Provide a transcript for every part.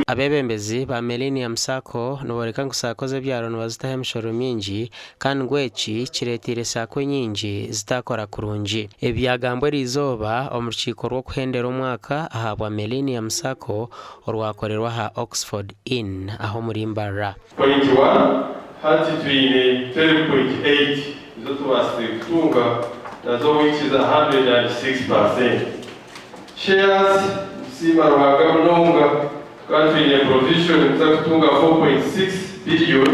abebembezi ba Millenium SACCO nuboreka ngo SACCO ze byarano bazitaha emishoro mingi kandi ngweki kiretire SACCO nyingi zitakora kurungi ebyagambwe rizoba omurukiko rwo kuhendera umwaka ahabwa Millenium SACCO orwakorerwa ha Oxford Inn aho muri MBARARA. Point 1 hati twine 12.8 izo tubasite kutunga nazo which is 106%. Shares sima ruhaga munonga twatwine provision za kutunga 4.6 billion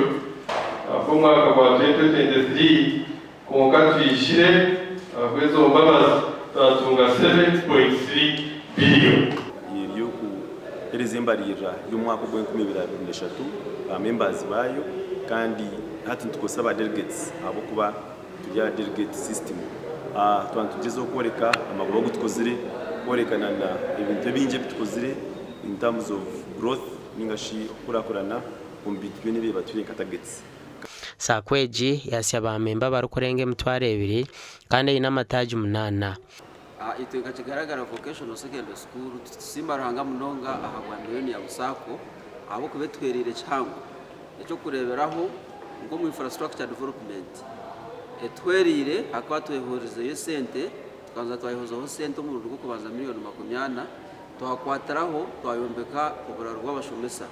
ku mwaka wa 2023 konka twishire kwezo mbabazi twatunga 7.3 billion. Erizembarira y'umwaka wa 2023 members bayo kandi hati tukosaba delegates abo kuba tujya delegate system twantugezeho koreka amaguru yo gutukozire korekana na ibintu binje bitukozire in terms of growth ningashi kurakorana kumbitwe nibe batwire targets. SACCO eji yasaba memba barukorenge mutware 2 kandi inamataji 8 ito kakigaragara vocational secondary school simbaranga munonga ahagwa Millenium SACCO abo kubetwerire cyangwa icyo kureberaho ngo mu infrastructure development etwerire akaba twehurize yo sente tukanza twayihozaho sente mu rugo kubanza miliyoni 20 twakwataraho twayombeka uburaro bw'abashomesa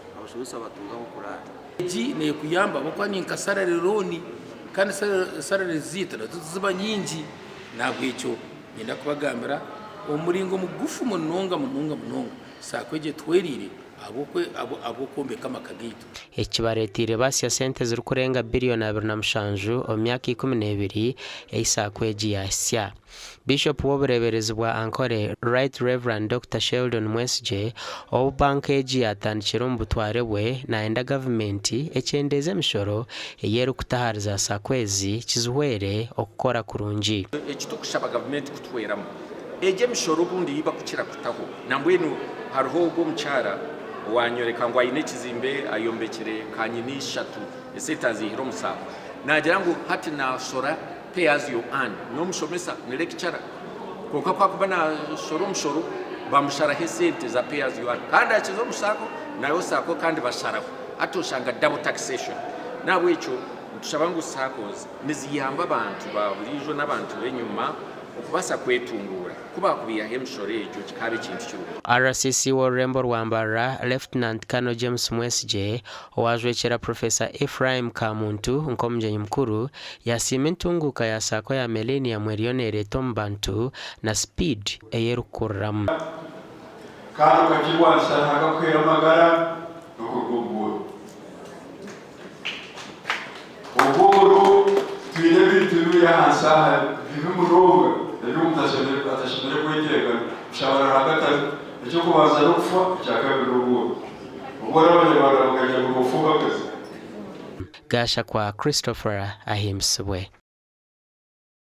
batungaho kurara eji ne kuyamba bako ni nkasarare roni kandi sarare zitara tuziba nyingi nabwo icyo nyenda kubagambira umuringo mugufu munonga SACCO eje twerire abo kombeka makagito ekibaretire basya sente ziri kurenga billion 2.7 omyaka 12 SACCO eji yasya. Bishop w'obureberezi bwa Ankole Right Reverend Dr. Sheldon Mwesije obu banka eji yatandikira mu butware bwe naenda Gavumenti ekyendeeze emishoro eyeru kutahariza SACCO ezi kizuhwere okukora kurungi. Ekitukushaba Gavumenti kutweramu eje emishoro bundi yiba kukira kutaho nambwenu hariho ubwo mchara wanyoreka ngo ayine kizimbe ayombekere kanyini 3 esitazihiro musaba nagira ngo hati na sora pay as you earn no mushomesa ni lecturer koka kwa kubana shoro bamushara hesente za pay as you earn kandi akizo musako nayo SACCO kandi basharaho atoshanga double taxation nabwo ico tushabangu SACCO niziyamba abantu baburijo n'abantu benyuma okubasa kwetungura kuba kubiya emishoro ejo kikabe kintu cy'urugo. RCC w'orurembo rwa MBARARA Lieutenant Colonel James Mwesije owajwekera Professor Ephraim Kamuntu nkomjenyi mkuru yasima entunguka ya SACCO ya Millenium erionere tombantu na speed eyerukurram kandi kakibwanisha hagakwera magara n'okugubura uburu twine bintu yahansaha bimuronga rero mutashimire kwegera shabara hagata icyo kubanza no kufa cyakabiri ubwo n'abanyarwanda bakajya mu mufuka kazi Gasha kwa Christopher ahimswe.